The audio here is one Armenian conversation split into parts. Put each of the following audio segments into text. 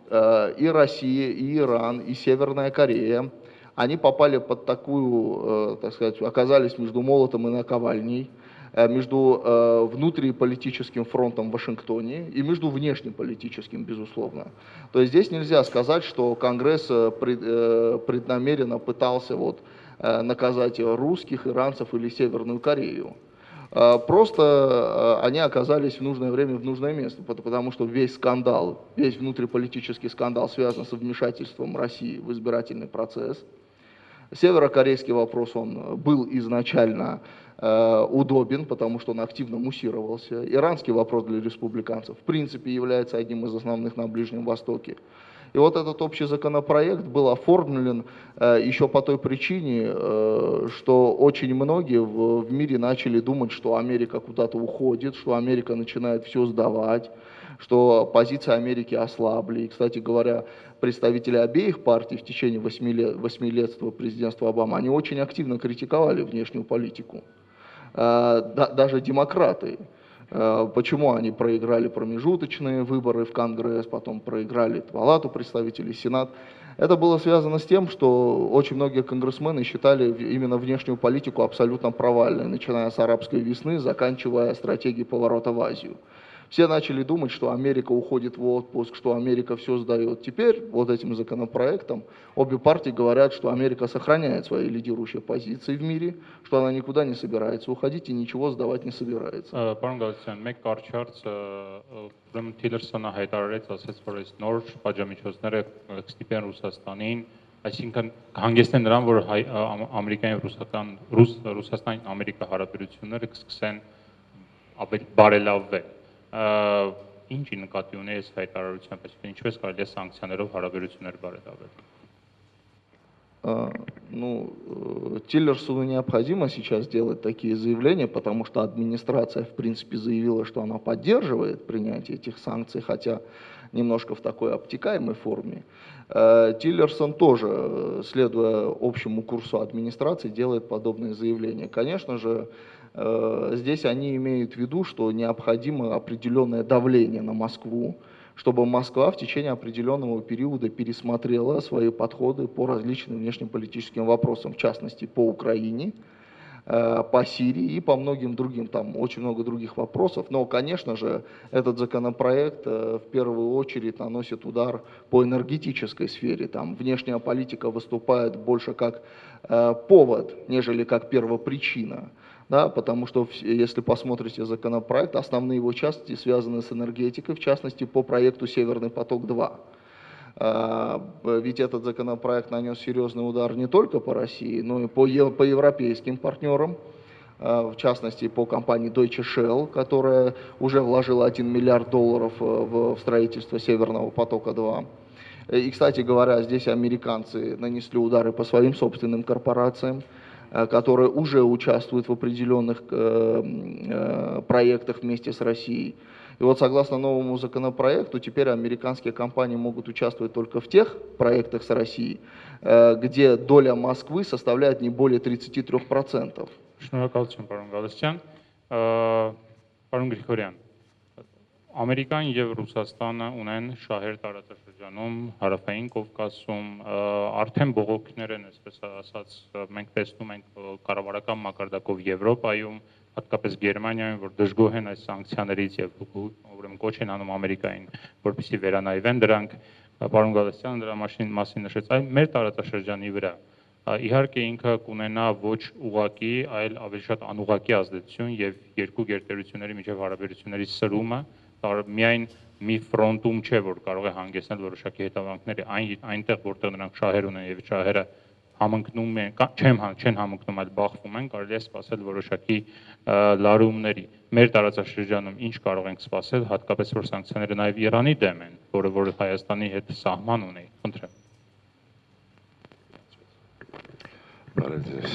и Россия, и Иран, и Северная Корея, они попали под такую, так сказать, оказались между молотом и наковальней, между внутриполитическим фронтом в Вашингтоне и между внешнеполитическим, безусловно. То есть здесь нельзя сказать, что Конгресс преднамеренно пытался наказать русских, иранцев или Северную Корею. Просто они оказались в нужное время в нужное место, потому что весь скандал, весь внутриполитический скандал связан с вмешательством России в избирательный процесс. Северокорейский вопрос, он был изначально удобен, потому что он активно муссировался. Иранский вопрос для республиканцев в принципе является одним из основных на Ближнем Востоке. И вот этот общий законопроект был оформлен еще по той причине, что очень многие в мире начали думать, что Америка куда-то уходит, что Америка начинает все сдавать, что позиции Америки ослабли. И, кстати говоря, представители обеих партий в течение 8 лет президентства Обамы, они очень активно критиковали внешнюю политику. Даже демократы. Почему они проиграли промежуточные выборы в Конгресс, потом проиграли Палату представителей, Сенат. Это было связано с тем, что очень многие конгрессмены считали именно внешнюю политику абсолютно провальной, начиная с арабской весны, заканчивая стратегией поворота в Азию. Все начали думать, что Америка уходит в отпуск, что Америка все сдает. Теперь вот этим законопроектом обе партии говорят, что Америка сохраняет свои лидирующие позиции в мире, что она никуда не собирается уходить и ничего сдавать не собирается. Պարոն Գալստյան, մեկ կարճ հարց, ուրեմն Թիլերսոնը հայտարարեց, ասաց, որ այս նոր պատժամիջոցները կստիպեն Ռուսաստանին, այսինքն կհանգեցնեն նրան, որ Ամերիկայի եւ Ռուսաստան-Ամերիկա հարաբերությունները կսկսեն ավելի բարելավվել։ Ինչ նկատի ունի այս հայտարարությամբ, այսինքն ինչպես կարելի է սանկցիաներով հարաբերություններ բարելավել։ Тиллерсону необходимо сейчас делать такие заявления, потому что администрация, в принципе, заявила, что она поддерживает принятие этих санкций, хотя немножко в такой обтекаемой форме. Тиллерсон тоже, следуя общему курсу администрации, делает подобные заявления. Конечно же, здесь они имеют в виду, что необходимо определенное давление на Москву, чтобы Москва в течение определенного периода пересмотрела свои подходы по различным внешнеполитическим вопросам, в частности по Украине, по Сирии и по многим другим, там очень много других вопросов. Но, конечно же, этот законопроект в первую очередь наносит удар по энергетической сфере. Там внешняя политика выступает больше как повод, нежели как первопричина. Да, потому что, если посмотрите законопроект, основные его части связаны с энергетикой, в частности, по проекту «Северный поток-2». Ведь этот законопроект нанес серьезный удар не только по России, но и по европейским партнерам, в частности, по компании Deutsche Shell, которая уже вложила $1 миллиард в строительство «Северного потока-2». И, кстати говоря, здесь американцы нанесли удары по своим собственным корпорациям, которые уже участвуют в определенных проектах вместе с Россией. И вот согласно новому законопроекту, теперь американские компании могут участвовать только в тех проектах с Россией, где доля Москвы составляет не более 33%. Շնորհակալություն, պարոն Գալստյան։ Պարոն Գրիգորյան, Ամերիկան եւ Ռուսաստանը ունեն շահեր տարածաշրջանում, հարավային Կովկասում, արդեն բողոքներ են, այսպես ասած, մենք տեսնում ենք կառավարական մակարդակով Եվրոպայում, հատկապես Գերմանիայում, որ դժգոհ են այս սանկցիաներից եւ ուրեմն կոչ են անում Ամերիկային, որպեսզի վերանայվեն դրանք։ Պարոն Գալստյանը դրա մասին նշեց, այլ մեր տարածաշրջանի վրա իհարկե ինքը կունենա ոչ ուղղակի, այլ ավելի շատ անուղղակի ազդեցություն եւ երկու գերտերությունների միջև հարաբերությունների սրումը միայն մի ֆրոնտում չէ, որ կարող է հանգեցնել որոշակի հետևանքների, այնտեղ որտեղ նրանք շահեր ունեն եւ շահերը համընկնում են, չեն համընկնում, այլ բախվում են, կարելի է սպասել որոշակի լարումների։ Մեր տարածաշրջանում ինչ կարող ենք սպասել, հատկապես որ սանկցիաները նաեւ Իրանի դեմ են, որը Հայաստանի հետ սահման ունի։ Խնդրեմ։ Բարև ձեզ։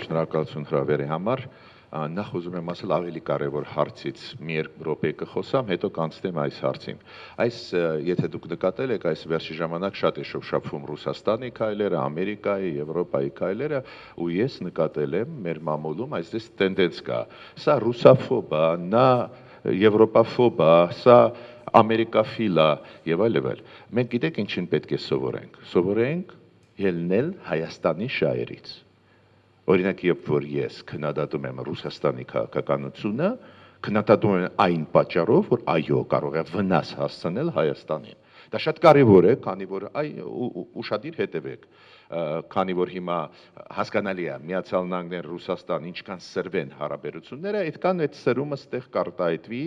Շնորհակալություն հրավերի համար։ Նախ ուզում եմ ասել ավելի կարևոր հարցից մի երկու րոպե կխոսամ, հետո կանցնեմ այս հարցին։ Եթե դուք նկատել եք, այս վերջի ժամանակ շատ է շոշափվում Ռուսաստանի քայլերը, Ամերիկայի, Եվրոպայի քայլերը, ու ես նկատել եմ մեր մամուլում այսպես տենդենց կա։ Սա ռուսաֆոբ է, նա եվրոպաֆոբ է, սա ամերիկաֆիլա եւ այլ։ Մենք գիտեք ինչին պետք է սովորենք։ Սովորենք ելնել Հայաստանի շահերից։ Օրինակ, երբ որ ես քննադատում եմ Ռուսաստանի քաղաքականությունը, քննադատում եմ այն պատճառով, որ այո, կարող է վնաս հասցնել Հայաստանին։ Դա շատ կարևոր է, քանի որ ուշադիր հետևեք, քանի որ հիմա հասկանալի է Միացյալ Նահանգներ Ռուսաստան ինչքան սրվեն հարաբերությունները, այդքան այդ սրումը ստեղ կարտահայտվի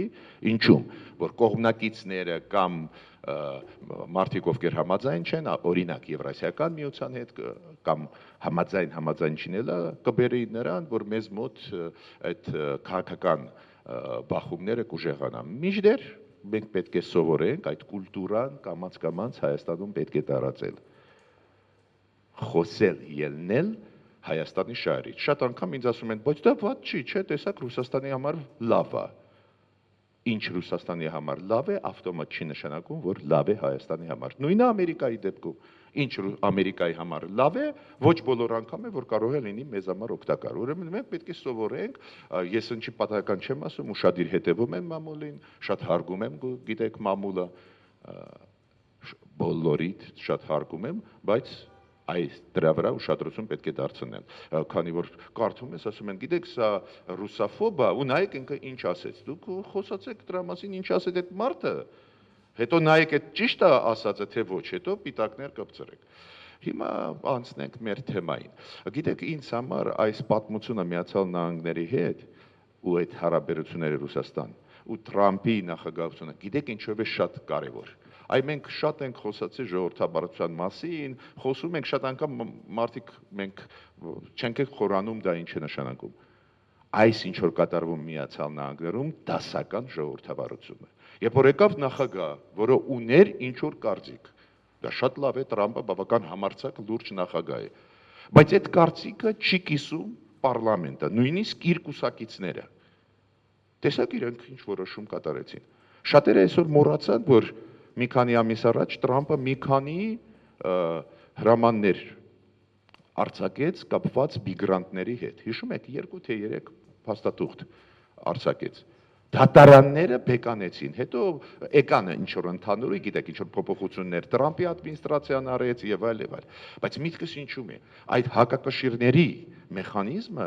ինչու՞մ, որ կողմնակիցները կամ մարդիկ ովքեր համաձայն չեն, օրինակ Եվրասիական միության հետ կամ համաձայն չինելը կբերի նրան, որ մեզ մոտ այդ քաղաքական բախումները կուժեղանան։ Մինչդեռ մենք պետք է սովորենք այդ կուլտուրան կամաց Հայաստանում պետք է տարածել։ Խոսել, ելնել Հայաստանի շահերից։ Շատ անգամ ինձ ասում են, բայց դա վատ չի, չէ, տեսակ Ռուսաստանի համար լավ է։ Ինչ Ռուսաստանի համար լավ է, ավտոմատ չի նշանակում, որ լավ է Հայաստանի համար։ Նույնը Ամերիկայի դեպքում։ Ինչ Ամերիկայի համար լավ է, ոչ բոլոր անգամ է, որ կարող է լինի մեզ համար օգտակար։ Ուրեմն մենք պետք է սովորենք, ես ինչի պատահական չեմ ասում, ուշադիր հետևում եմ մամուլին, շատ հարգում եմ, գիտեք, մամուլը բոլորիդ շատ հարգում եմ, բայց այս դրա վրա ուշադրություն պետք է դարձնել, քանի որ կարդում ես, ասում են, գիտեք, սա ռուսաֆոբ է, ու նայեք ինքը ինչ ասեց, դուք խոսացեք դրա մասին, ինչ ասեց այդ մարդը, հետո նայեք այդ ճիշտ է ասածը, թե ոչ, հետո պիտակներ կպցրեք։ Հիմա անցնենք մեր թեմային։ Գիտեք, ինձ համար այս պատմությունը Միացյալ Նահանգների հետ ու այդ հարաբերությունները Ռուսաստան ու Թրամփի նախագահությունը, գիտեք ինչով է շատ կարևոր։ Այ մենք շատ ենք խոսացել ժողովրդաբարության մասին, խոսում ենք շատ անգամ մարդիկ մենք չենք խորանում դա ինչ է նշանակում։ Այս ինչ որ կատարվում Միացյալ Նահանգներում դասական ժողովրդաբարություն է։ Երբ որ եկավ նախագահ, որը ուներ ինչ որ կարծիք, դա շատ լավ է, Տրամպը բավական համարձակ լուրջ նախագահ է։ Բայց այդ կարծիքը չի կիսում պարլամենտը, նույնիսկ իր կուսակիցները։ Տեսակ իրենք ինչ որոշում կատարեցին։ Շատերը այսօր մոռացան, որ մի քանի ամիս առաջ Տրամպը մի քանի հրամաններ արձակեց կապված միգրանտների հետ։ Հիշում եք 2 թե 3 փաստաթուղթ արձակեց։ Դատարանները բեկանեցին, հետո եկան ինչ որ ընդհանուրի, գիտեք, ինչ որ փոփոխություններ Տրամպի ադմինիստրացիան արեց եւ այլ եւ այլ։ Բայց միտքս ինչու՞մ է։ Այդ հակակշիռների մեխանիզմը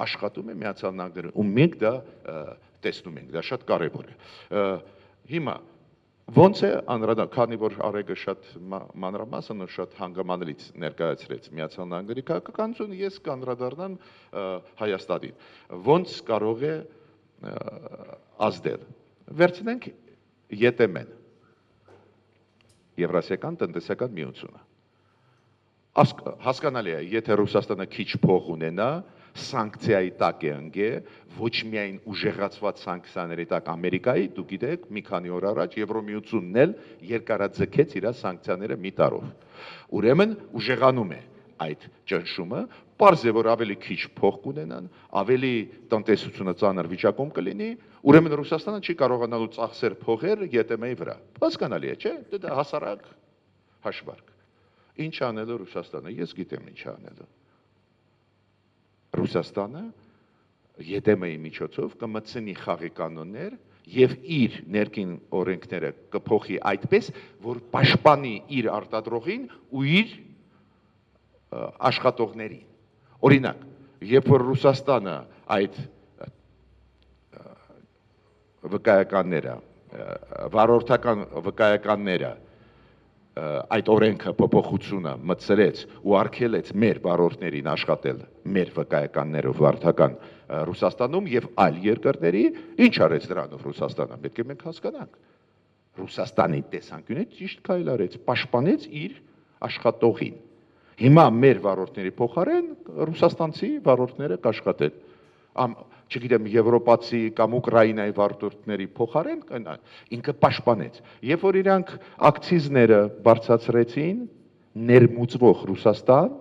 աշխատում է Միացյալ Նահանգներում, ու մենք դա տեսնում ենք, դա շատ կարեւոր է։ Հիմա ոնց է անդրադառնալ, քանի որ Արեգը շատ մանրամասն ու շատ հանգամանալից ներկայացրեց Միացյալ Նահանգների քաղաքականությունը, ես կանդրադառնամ Հայաստանին։ Ոնց կարող է ազդել։ Վերցնենք ԵՏՄ-ն, Եվրասիական տնտեսական միությունը։ Հասկանալի է, եթե Ռուսաստանը քիչ փող ունենա, սանկցիայի տակ է ընկե, ոչ միայն ուժեղացված սանկցիաների տակ Ամերիկայի, դուք գիտեք, մի քանի օր առաջ Եվրոմիությունն էլ երկարաձգեց իր սանկցիաները մի տարով։ Ուրեմն ուժեղանում է այդ ճնշումը, պարզ է, որ ավելի քիչ փող կունենան, ավելի տնտեսությունը ծանր վիճակում կլինի, ուրեմն Ռուսաստանը չի կարողանալու ծախսեր փողեր ԵՏՄ-ի վրա։ Հասկանալի է, չէ՞, դա հասարակ հաշվարկ։ Ինչ անելու Ռուսաստանը, ես գիտեմ ինչ անելու։ Ռուսաստանը ԵՏՄ-ի միջոցով կմտցնի խաղի կանոններ եւ իր ներքին օրենքները կփոխի այդպես, որ պաշտպանի իր արտադրողին ու իր աշխատողներին։ Օրինակ, երբ որ Ռուսաստանը այդ վկայականները, վարորդական վկայականները այդ օրենքը փոփոխությունը մտցրեց ու արգելեց մեր վարորդներին աշխատել մեր վկայականներով վարորդական Ռուսաստանում եւ այլ երկրների, ինչ արեց դրանով Ռուսաստանը, պետք է մենք հասկանանք։ Ռուսաստանի տեսանկյունից ճիշտ քայլ արեց, պաշտպանեց իր աշխատողին։ Հիմա մեր վարորդների փոխարեն ռուսաստանցի վարորդները կաշխատեն։ Չգիտեմ, եվրոպացի կամ Ուկրաինայի վարորդների փոխարեն ինքը պաշտպանեց։ Երբ որ իրանք ակցիզները բարձրացրեցին, ներմուծվող Ռուսաստան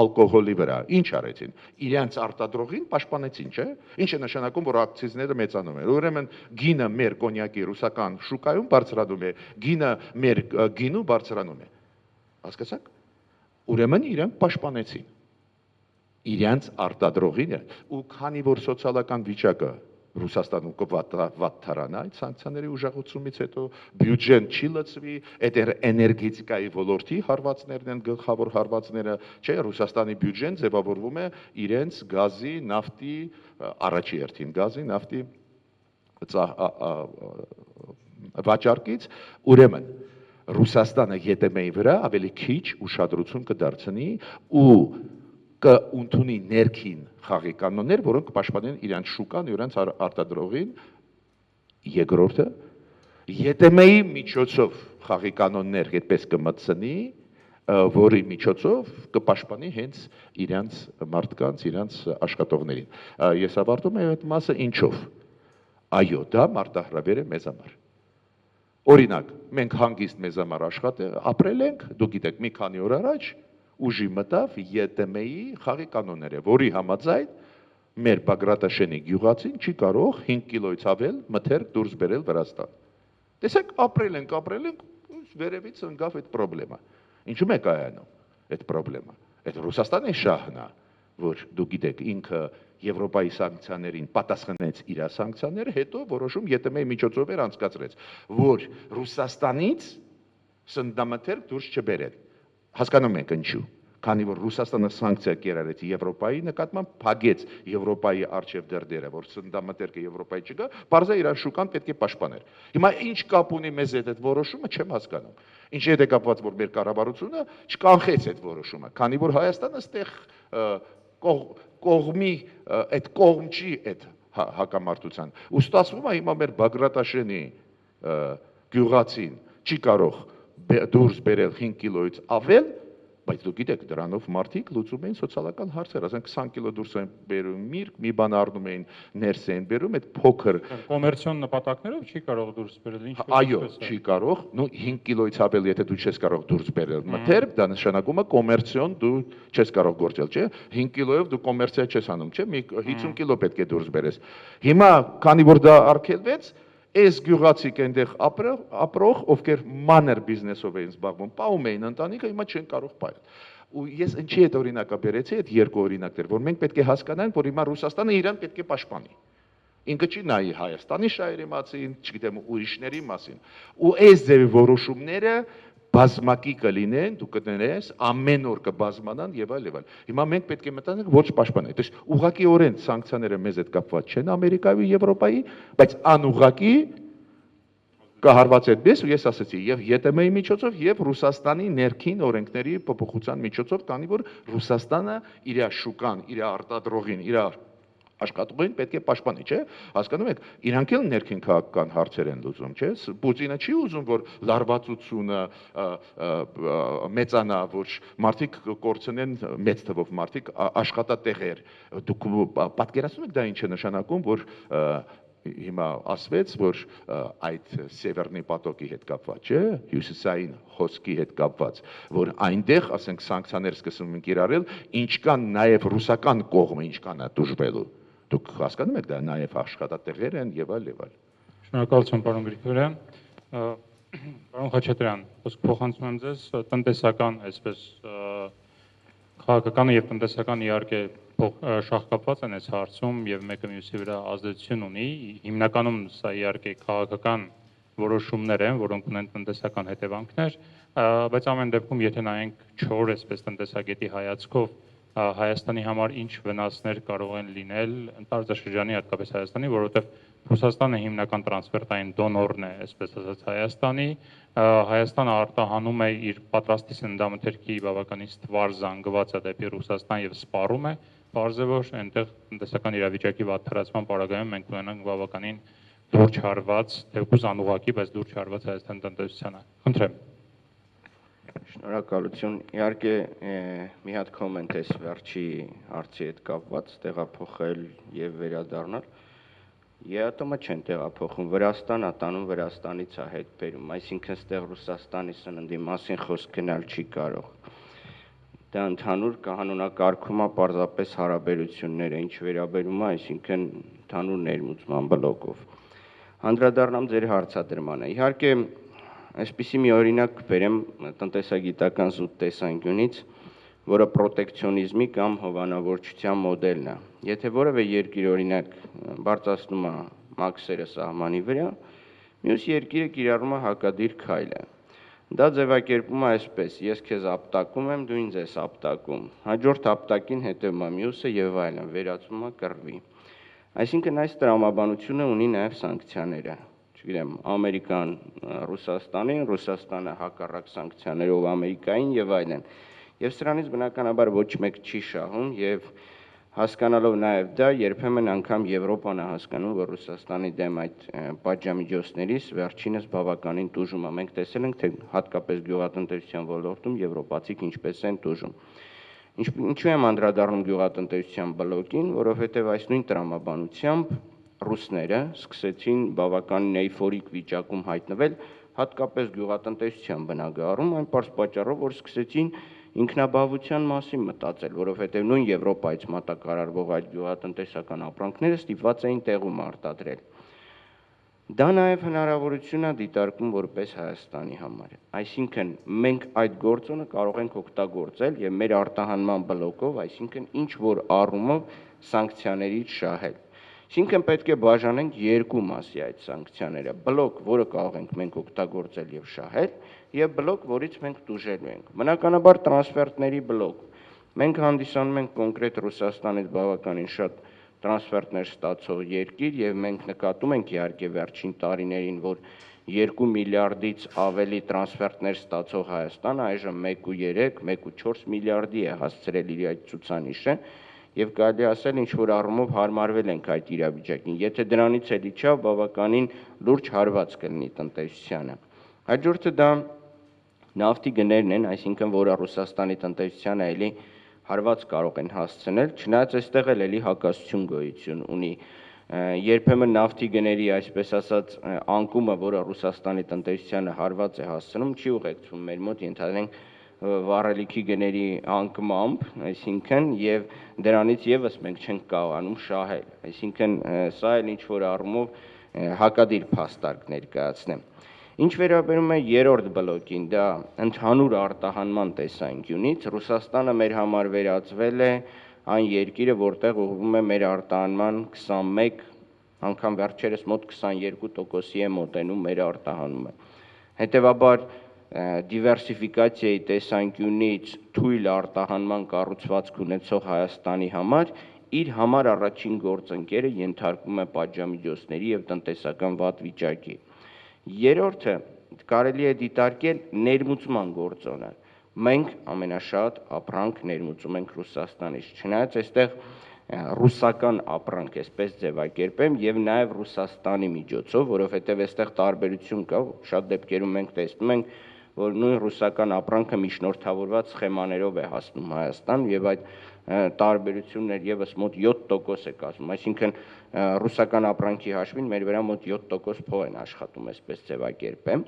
ալկոհոլի վրա, ինչ արեցին։ Իրանց արտադրողին պաշտպանեցին, չէ՞։ Ինչ է նշանակում, որ ակցիզները մեծանում են։ Ուրեմն գինը մեր կոնյակի ռուսական շուկայում բարձրանում է, գինը մեր գինու բարձրանում է։ Հասկացաք։ Ուրեմն իրանք պաշտպանեցին իրանց արտադրողին ու քանի որ սոցիալական վիճակը Ռուսաստանում կվատթարանա այդ սանկցիաների ուժեղացումից հետո բյուջեն չի լծվի, այդ էներգետիկայի ոլորտի հարվածներն են գլխավոր հարվածները, չէ, Ռուսաստանի բյուջեն ձևավորվում է իրենց գազի, նավթի, առաջի հերթին գազի, նավթի վաճառքից, ուրեմն Ռուսաստանը ԵՏՄ-ի վրա ավելի քիչ ուշադրություն կդարձնի ու կընդունի ներքին խաղի կանոններ, որոնք կպաշտպանեն իրենց շուկան, իրենց արտադրողին, երկրորդը ԵՏՄ-ի միջոցով խաղի կանոններ այդպես կմտցնի, որի միջոցով կպաշտպանի հենց իրենց մարդկանց, իրենց աշխատողներին։ Ես ավարտում եմ այդ մասը ինչով։ Այո, դա մարտահրավեր է մեզ համար։ Օրինակ, մենք հանգիստ մեզ համար ապրել ենք, դուք գիտեք, մի քանի օր առաջ ուժի մտավ ԵՏՄ-ի խաղի կանոնները, որի համաձայն մեր Բագրատաշենի գյուղացին չի կարող 5 կիլոից ավել մթերք դուրս բերել Վրաստան։ Տեսեք, ապրել ենք, վերևից ընկավ այդ խնդրեմը։ Ինչու՞ է կայանում այդ խնդրեմը։ Այդ Ռուսաստանի շահն է, որ դուք գիտեք, ինքը Եվրոպայի սանկցիաներին պատասխանեց իր սանկցիաները, հետո որոշում ԵՏՄ-ի միջոցով էր անցկացրեց, որ Ռուսաստանից սննդամթերք դուրս չբերեն։ Հասկանում եք ինչու։ Քանի որ Ռուսաստանը սանկցիա կիրառեց Եվրոպայի նկատմամբ, փակեց Եվրոպայի արչև դերդերը, որ սննդամթերքը Եվրոպայի չգա, բարձր իր շուկան պետք է պաշտպաներ։ Հիմա ինչ կապ ունի մեզ այդ որոշումը, չեմ հասկանում։ Ինչի հետ է կապված, որ մեր կառավարությունը չկանխեց այդ որոշումը, քանի որ Հայաստանը այստեղ կողմի այդ կողմ չի այդ հակամարտության։ Ու ստացվում է հիմա մեր Բագրատաշենի գյուղացին չի կարող դուրս բերել 5 կիլոից ավել, բայց դուք գիտեք, դրանով մարդիկ լուծում էին սոցիալական հարցեր, ասենք 20 կիլո դուրս են բերում միրգ, մի բան առնում էին, ներս էին բերում, այդ փոքր կոմերցիոն նպատակներով չի կարող դուրս բերել, ինչ այո, չի կարող, նո 5 կիլոից ավել, եթե դու չես կարող դուրս բերել մթերք, դա նշանակում է կոմերցիոն դու չես կարող գործել, չէ՞, 5 կիլոյով դու կոմերցիա չես անում, չէ՞, մի 50 կիլո պետք է դուրս բերես։ Հիմա, քանի որ դա արգելվեց, այս գյուղացիք այնտեղ ապրող, ովքեր մանր բիզնեսով էին զբաղվում, պահում էին ընտանիքը, հիմա չեն կարող պահել։ Ու ես ինչի այդ օրինակը բերեցի, այդ երկու օրինակներ, որ մենք պետք է հասկանանք, որ հիմա Ռուսաստանը իրան պետք է պաշտպանի։ Ինքը չի նայի Հայաստանի շահերի մասին, չգիտեմ, ուրիշների մասին։ Ու այս ձևի որոշումները բազմակի կլինեն, դու կներես, ամեն օր կբազմանան եւ այլ եւ այլ։ Հիմա մենք պետք է մտածենք ոչ պաշտպանել։ Դες ուղղակիորեն սանկցիաները մեզ հետ կապված չեն Ամերիկայի ու Եվրոպայի, բայց անուղղակի կհարված այդպես ու ես ասացի եւ ԵՏՄ-ի միջոցով եւ Ռուսաստանի ներքին օրենքների փոփոխության միջոցով, քանի որ Ռուսաստանը իր շուկան, իր արտադրողին, իր աշխատողին պետք է պաշտպանի, չէ՞։ Հասկանում եք, իրանք էլ ներքին քաղաքական հարցեր են լուծում, չէ՞։ Պուտինը չի ուզում, որ լարվածությունը մեծանա, որ մարդիկ կորցնեն մեծ թվով մարդիկ աշխատատեղեր։ Դուք պատկերացնում եք դա ինչ է նշանակում, որ հիմա ասվեց, որ այդ Սևեռնի պատոկի հետ կապված, չէ, հյուսիսային հոսքի հետ կապված, որ այնտեղ, ասենք, սանկցիաներ սկսում են կիրառել, ինչքան նաև ռուսական կողմը ինչքան է դժվելու։ Դուք հասկանում եք դա նաև աշխատատեղեր են եւ այլ եւ այլ։ Շնորհակալություն, պարոն Գրիգորյան։ Պարոն Խաչատրյան, խոսք փոխանցում եմ ձեզ տնտեսական, այսպես քաղաքականը եւ տնտեսական իհարկե շահկապված են այս հարցում եւ մեկը մյուսի վրա ազդեցություն ունի։ Հիմնականում սա իհարկե քաղաքական որոշումներ են, որոնք ունեն տնտեսական հետևանքներ, բայց ամեն դեպքում եթե նայենք չոր այսպես տնտեսագետի հայացքով Հայաստանի համար ինչ վնասներ կարող են լինել տարածաշրջանի, հատկապես Հայաստանի, որովհետև Ռուսաստանը հիմնական տրանսֆերտային դոնորն է, այսպես ասած Հայաստանի, Հայաստանը արտահանում է իր պատրաստի սննդամթերքի բավականին ստվար զանգվածը դեպի Ռուսաստան եւ սպառում է, բարձր է որ այնտեղ տնտեսական իրավիճակի վատթարացման պարագայում մենք ունենանք բավականին դուրս չարված, թեկուզ անուղղակի, բայց դուրս չարված Հայաստանի տնտեսությանը։ Խնդրեմ։ Շնորհակալություն։ Իհարկե մի հատ կոմենտ էս վերջի հարցի հետ կապված տեղափոխել եւ վերադառնալ։ ԵԱՏՄ չեն տեղափոխում, Վրաստան ատանում Վրաստանից է հետ բերում, այսինքն ստեղ Ռուսաստանի սննդի մասին խոսք գնալ չի կարող։ Դա ընդհանուր կանոնակարգում է պարզապես հարաբերությունները, ինչ վերաբերում է, այսինքն ընդհանուր ներմուծման բլոկով։ Անդրադառնամ ձեր հարցադրմանը։ Իհարկե այսպիսի մի օրինակ բերեմ տնտեսագիտական զուտ տեսանկյունից, որը պրոտեկցիոնիզմի կամ հովանավորչության մոդելն է։ Եթե որևէ երկիր օրինակ բարձրացնում է մաքսերը սահմանի վրա, մյուս երկիրը կիրառում է հակադիր քայլը։ Դա ձևակերպում է այսպես. ես քեզ ապտակում եմ, դու ինձ ես ապտակում։ Հաջորդ ապտակին հետևում է մյուսը եւ այլն, վերածվում է կռվի։ Այսինքն այս տրամաբանությունը ունի նաեւ սանկցիաները։ Չգիտեմ, Ամերիկան Ռուսաստանին, Ռուսաստանը հակառակ սանկցիաներով Ամերիկային եւ այլն։ Եվ սրանից բնականաբար ոչ մեկ չի շահում եւ հասկանալով նաեւ դա երբեմն անգամ Եվրոպան է հասկանում, որ Ռուսաստանի դեմ այդ պատժամիջոցներից վերջինս բավականին տուժում է։ Մենք տեսել ենք, թե հատկապես գյուղատնտեսության ոլորտում եվրոպացիք ինչպես են տուժում։ Ինչու եմ անդրադառնում գյուղատնտեսության բլոկին, որովհետեւ այս նույն տրամաբանությամբ ռուսները սկսեցին բավականին էյֆորիկ վիճակում հայտնվել հատկապես գյուղատնտեսության բնագավառում, այն պարզ պատճառով, որ սկսեցին ինքնաբավության մասին մտածել, որովհետև նույն Եվրոպայից մատակարարվող այդ գյուղատնտեսական ապրանքները ստիպված էին տեղում արտադրել։ Դա նաև հնարավորություն է դիտարկում որպես Հայաստանի համար։ Այսինքն մենք այդ գործոնը կարող ենք օգտագործել եւ մեր արտահանման բլոկով, այսինքն ինչ որ առումով սանկցիաներից շահել։ Այսինքն պետք է բաժանենք երկու մասի այդ սանկցիաները՝ բլոկ, որը կարող ենք մենք օգտագործել եւ շահել, եւ բլոկ, որից մենք տուժելու ենք։ Բնականաբար տրանսֆերտների բլոկ։ Մենք հանդիսանում ենք կոնկրետ Ռուսաստանից բավականին շատ տրանսֆերտներ ստացող երկիր եւ մենք նկատում ենք իհարկե վերջին տարիներին, որ 2 միլիարդից ավելի տրանսֆերտներ ստացող Հայաստանը այժմ 1.3, 1.4 միլիարդի է հասցրել իր այդ ցուցանիշը եւ կարելի ասել ինչ որ առումով հարմարվել ենք այդ իրավիճակին։ Եթե դրանից էլ իջավ, բավականին լուրջ հարված կլինի տնտեսությանը։ Հաջորդը դա նավթի գներն են, այսինքն որը Ռուսաստանի տնտեսությանը էլի հարված կարող են հասցնել, չնայած այստեղ էլ էլի հակասություն գոյություն ունի։ Երբեմն նավթի գների, այսպես ասած, անկումը, որը Ռուսաստանի տնտեսությանը հարված է հասցնում, չի ուղեկցվում մեր մոտ, ենթադրենք վառելիքի գների անկմամբ, այսինքն եւ դրանից եւս մենք չենք կարողանում շահել։ Այսինքն սա էլ ինչ որ առումով հակադիր փաստարկ ներկայացնեմ։ Ինչ վերաբերում է երրորդ բլոկին, դա ընդհանուր արտահանման տեսանկյունից Ռուսաստանը մեր համար վերածվել է այն երկիրը, որտեղ ուղղվում է մեր արտահանման 21, անգամ վերջերս մոտ 22%-ի է մոտենում մեր արտահանումը։ Հետևաբար դիվերսիֆիկացիայի տեսանկյունից թույլ արտահանման կառուցվածք ունեցող Հայաստանի համար իր համար առաջին գործընկերը ենթարկվում է պատժամիջոցների եւ տնտեսական վատ վիճակի։ Երրորդը կարելի է դիտարկել ներմուծման գործոնը։ Մենք ամենաշատ ապրանք ներմուծում ենք Ռուսաստանից, չնայած այստեղ ռուսական ապրանք, այսպես ձևակերպեմ, եւ նաեւ Ռուսաստանի միջոցով, որովհետեւ այստեղ տարբերություն կա, շատ դեպքերում մենք տեսնում ենք, որ նույն ռուսական ապրանքը միջնորդավորված սխեմաներով է հասնում Հայաստան եւ այդ տարբերություններ եւս մոտ 7% է կազմում, այսինքն ռուսական ապրանքի հաշվին մեր վրա մոտ 7% փող են աշխատում, այսպես ձևակերպեմ։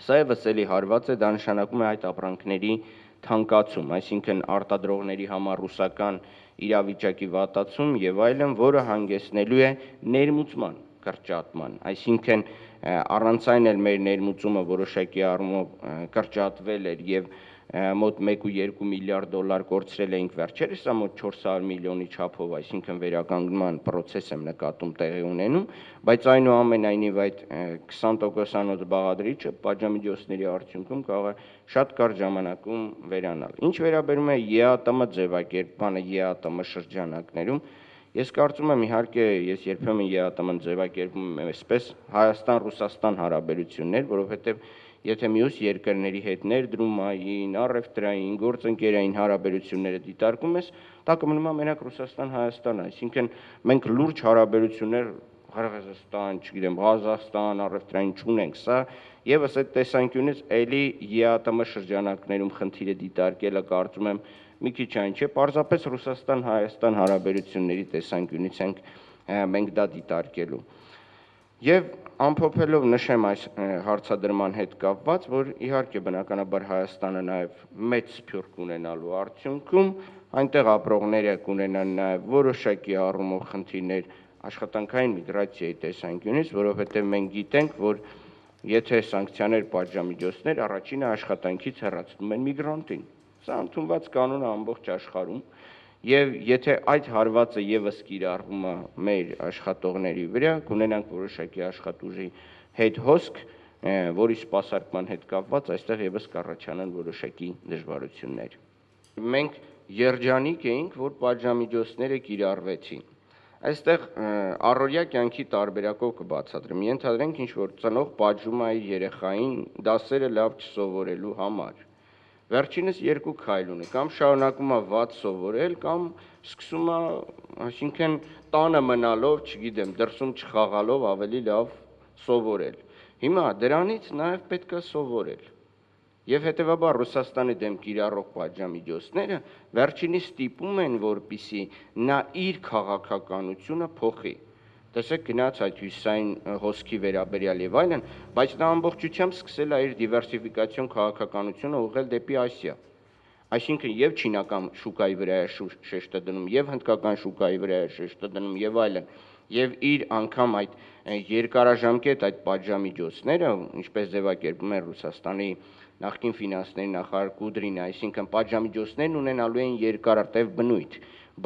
Սա եւս էլի հարված է, դա նշանակում է այդ ապրանքների թանկացում, այսինքն արտադրողների համար ռուսական իրավիճակի վատացում եւ այլն, որը հանգեցնելու է ներմուծման կրճատման, այսինքն առանց այն էլ մեր ներմուծումը որոշակի առումով կրճատվել էր եւ մոտ 1.2 միլիարդ դոլար կորցրել էինք վերջերս, սա մոտ 400 միլիոնի չափով, այսինքն վերականգնման process եմ նկատում տեղի ունենում, բայց այնուամենայնիվ այդ 20%-անոց բաղադրիչը պատժամիջոցների արդյունքում կարող է շատ կարճ ժամանակում վերանալ։ Ինչ վերաբերում է ԵԱՏՄ ձևակերպմանը ԵԱՏՄ շրջանակներում, ես կարծում եմ իհարկե ես երբեմն ԵԱՏՄ-ն ձևակերպում եմ այսպես Հայաստան-Ռուսաստան հարաբերություններ, որովհետև եթե մյուս երկրների հետ ներդրումային, առևտրային, գործընկերային հարաբերությունները դիտարկում ես, դա կմնում է մենակ Ռուսաստան-Հայաստան, այսինքն մենք լուրջ հարաբերություններ Ղրղըզստան, չգիտեմ, Ղազախստան, առևտրային չունենք, սա եւս այդ տեսանկյունից էլի ԵԱՏՄ շրջանակներում խնդիրը դիտարկելը կարծում եմ մի քիչ այն չէ, պարզապես Ռուսաստան-Հայաստան հարաբերությունների տեսանկյունից ենք մենք դա դիտարկելու։ Եվ ամփոփելով նշեմ այս հարցադրման հետ կապված, որ իհարկե բնականաբար Հայաստանը նաև մեծ սփյուռք ունենալու արդյունքում այնտեղ ապրողները կունենան նաև որոշակի առումով խնդիրներ աշխատանքային միգրացիայի տեսանկյունից, որովհետև մենք գիտենք, որ եթե սանկցիաներ պատժամիջոցներ առաջինը աշխատանքից հեռացնում են միգրանտին, Սա ընդունված կանոն է ամբողջ աշխարհում։ Եվ եթե այդ հարվածը եւս կիրառվում է մեր աշխատողների վրա, կունենանք որոշակի աշխատուժի հետ հոսք, որի սպասարկման հետ կապված այստեղ եւս կառաջանան որոշակի դժվարություններ։ Մենք երջանիկ էինք, որ պատժամիջոցները կիրառվեցին։ Այստեղ առօրյա կյանքի տարբերակով կբացատրեմ։ Ենթադրենք ինչ որ ծնող պատժում է իր երեխային դասերը լավ չսովորելու համար։ Վերջինս երկու քայլ ունի, կամ շարունակում է վատ սովորել, կամ սկսում է, այսինքն տանը մնալով, չգիտեմ, դրսում չխաղալով ավելի լավ սովորել։ Հիմա դրանից նաև պետք է սովորել։ Եվ հետևաբար Ռուսաստանի դեմ կիրառող պատժամիջոցները վերջինիս ստիպում են, որպեսզի նա իր քաղաքականությունը փոխի։ Տեսեք, գնաց այդ հյուսային հոսքի վերաբերյալ եւ այլն, բայց նա ամբողջությամբ սկսել է իր դիվերսիֆիկացիոն քաղաքականությունը ուղղել դեպի Ասիա։ Այսինքն եւ չինական շուկայի վրա է շեշտը դնում, եւ հնդկական շուկայի վրա է շեշտը դնում եւ այլն։ Եվ իր անգամ այդ երկարաժամկետ այդ պատժամիջոցները, ինչպես ձևակերպում են Ռուսաստանի նախկին ֆինանսների նախարար Կուդրինը, այսինքն պատժամիջոցներն ունենալու են երկարատև բնույթ,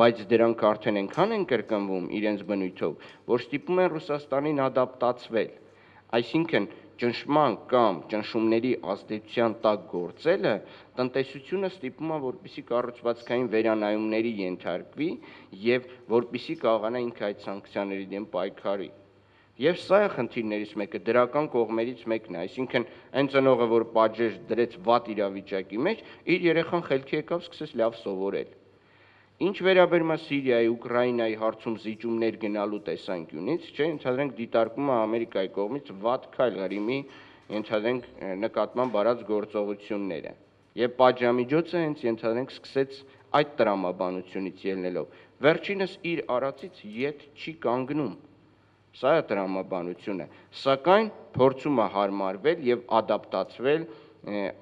բայց դրանք արդեն այնքան են կրկնվում իրենց բնույթով, որ ստիպում են Ռուսաստանին ադապտացվել։ Այսինքն ճնշման կամ ճնշումների ազդեցության տակ գործելը տնտեսությունը ստիպում է, որպեսզի կառուցվածքային վերանայումների ենթարկվի եւ որպեսզի կարողանա ինքը այդ սանկցիաների դեմ պայքարի։ Եվ սա է խնդիրներից մեկը, դրական կողմերից մեկն է, այսինքն այն ծնողը, որ պատժեց դրեց վատ իրավիճակի մեջ, իր երեխան խելքի եկավ սկսեց լավ սովորել։ Ինչ վերաբերում է Սիրիայի, Ուկրաինայի հարցում զիջումներ գնալու տեսանկյունից, չէ, ենթադրենք դիտարկում է Ամերիկայի կողմից վատ քայլ Ղրիմի, ենթադրենք նկատմամբ արած գործողությունները։ Եվ պատժամիջոցը հենց ենթադրենք սկսեց այդ տրամաբանությունից ելնելով։ Վերջինս իր արածից ետ չի կանգնում։ Սա է տրամաբանությունը, սակայն փորձում է հարմարվել եւ ադապտացվել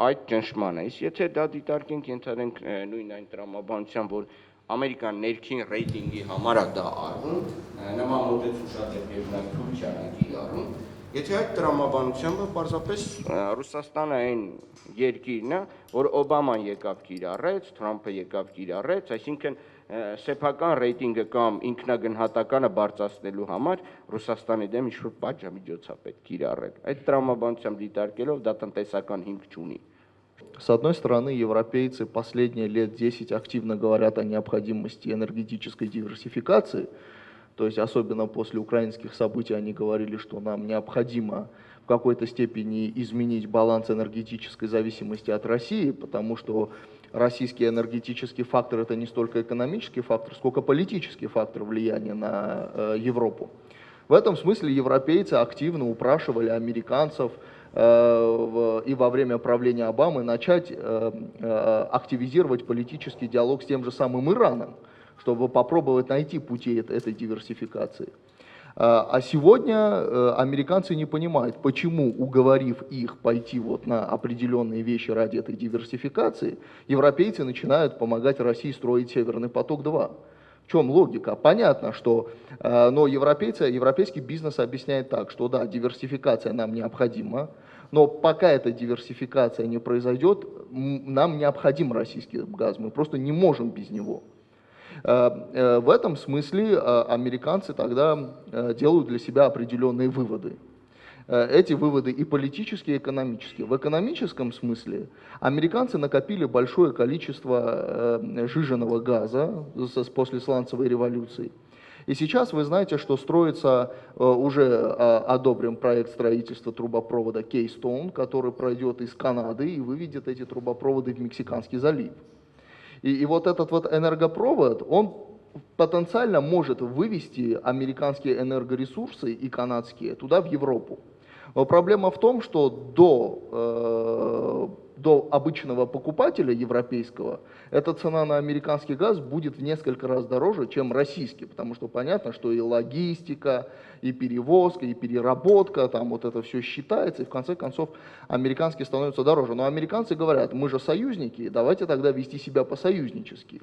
այդ ճնշմանը։ Իսկ եթե դա դիտարկենք, ենթադրենք նույն այն տրամաբանությամբ, որ Ամերիկան ներքին ռեյտինգի համար է դա արվում, նման մոտեցում շատ երկրներ թույլ չեն կիրառում։ Եթե այդ տրամաբանությամբ պարզապես Ռուսաստանը այն երկիրն է, որ Օբաման եկավ կիրառեց, Թրամփը եկավ կիրառեց, այսինքն սեփական ռեյտինգը կամ ինքնագնահատականը բարձրացնելու համար Ռուսաստանի դեմ ինչ-որ պատժամիջոց է պետք կիրառել։ Այդ տրամաբանությամբ դիտարկելով դա տնտեսական հիմք չունի։ С одной стороны, европейцы последние лет 10 активно говорят о необходимости энергетической диверсификации, то есть особенно после украинских событий они говорили, что нам необходимо в какой-то степени изменить баланс энергетической зависимости от России, потому что российский энергетический фактор это не столько экономический фактор, сколько политический фактор влияния на Европу. В этом смысле европейцы активно упрашивали американцев и во время правления Обамы начать активизировать политический диалог с тем же самым Ираном, чтобы попробовать найти пути этой диверсификации. А сегодня американцы не понимают, почему, уговорив их пойти вот на определенные вещи ради этой диверсификации, европейцы начинают помогать России строить Северный поток-2. В чем логика? Понятно, что но европейский бизнес объясняет так, что да, диверсификация нам необходима, но пока эта диверсификация не произойдет, нам необходим российский газ, мы просто не можем без него. В этом смысле американцы тогда делают для себя определенные выводы. Эти выводы и политические, и экономические. В экономическом смысле американцы накопили большое количество сжиженного газа после сланцевой революции. И сейчас вы знаете, что строится, уже одобрен проект строительства трубопровода Keystone, который пройдет из Канады и выведет эти трубопроводы в Мексиканский залив. И вот этот вот энергопровод, он потенциально может вывести американские энергоресурсы и канадские туда, в Европу. Но проблема в том, что до обычного покупателя европейского эта цена на американский газ будет в несколько раз дороже, чем российский, потому что понятно, что и логистика, и перевозка, и переработка, там вот это все считается, и в конце концов американский становится дороже. Но американцы говорят, мы же союзники, давайте тогда вести себя по-союзнически.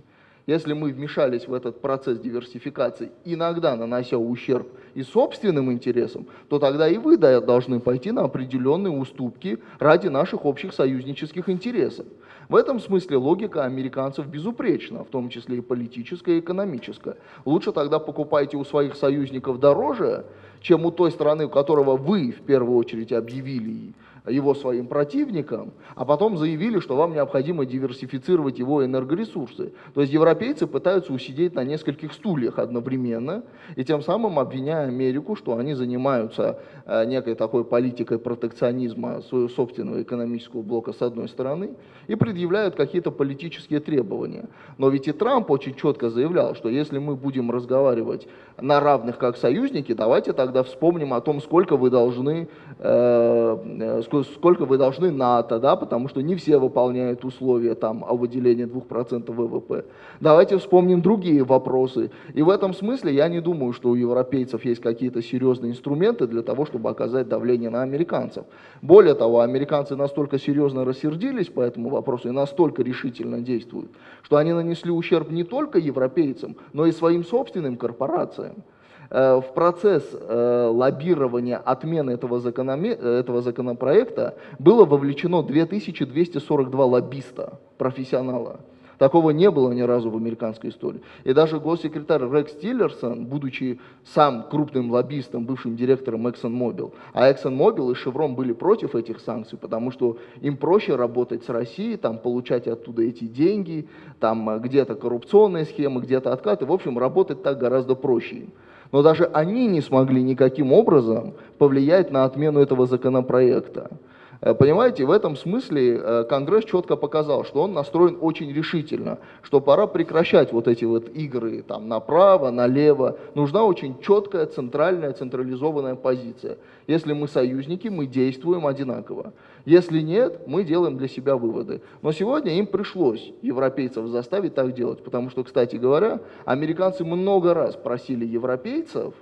Если мы вмешались в этот процесс диверсификации, иногда нанося ущерб и собственным интересам, то тогда и вы должны пойти на определенные уступки ради наших общих союзнических интересов. В этом смысле логика американцев безупречна, в том числе и политическая, и экономическая. Лучше тогда покупайте у своих союзников дороже, чем у той страны, у которого вы в первую очередь объявили его своим противником, а потом заявили, что вам необходимо диверсифицировать его энергоресурсы. То есть европейцы пытаются усидеть на нескольких стульях одновременно, и тем самым обвиняя Америку, что они занимаются некой такой политикой протекционизма своего собственного экономического блока с одной стороны, и предъявляют какие-то политические требования. Но ведь и Трамп очень четко заявлял, что если мы будем разговаривать на равных как союзники, давайте тогда вспомним о том, сколько вы должны НАТО, да, потому что не все выполняют условия там, о выделении 2% ВВП. Давайте вспомним другие вопросы. И в этом смысле я не думаю, что у европейцев есть какие-то серьезные инструменты для того, чтобы оказать давление на американцев. Более того, американцы настолько серьезно рассердились по этому вопросу и настолько решительно действуют, что они нанесли ущерб не только европейцам, но и своим собственным корпорациям. В процесс лоббирования отмены этого законопроекта было вовлечено 2242 лоббиста, профессионала. Такого не было ни разу в американской истории. И даже госсекретарь Рекс Тиллерсон, будучи сам крупным лоббистом, бывшим директором ExxonMobil, а ExxonMobil и Chevron были против этих санкций, потому что им проще работать с Россией, там, получать оттуда эти деньги, там где-то коррупционные схемы, где-то откаты, в общем, работать так гораздо проще. Но даже они не смогли никаким образом повлиять на отмену этого законопроекта. Понимаете, в этом смысле Конгресс четко показал, что он настроен очень решительно, что пора прекращать вот эти вот игры там, направо, налево. Нужна очень четкая, центральная, централизованная позиция. Если мы союзники, мы действуем одинаково. Если нет, мы делаем для себя выводы. Но сегодня им пришлось европейцев заставить так делать, потому что, кстати говоря, американцы много раз просили европейцев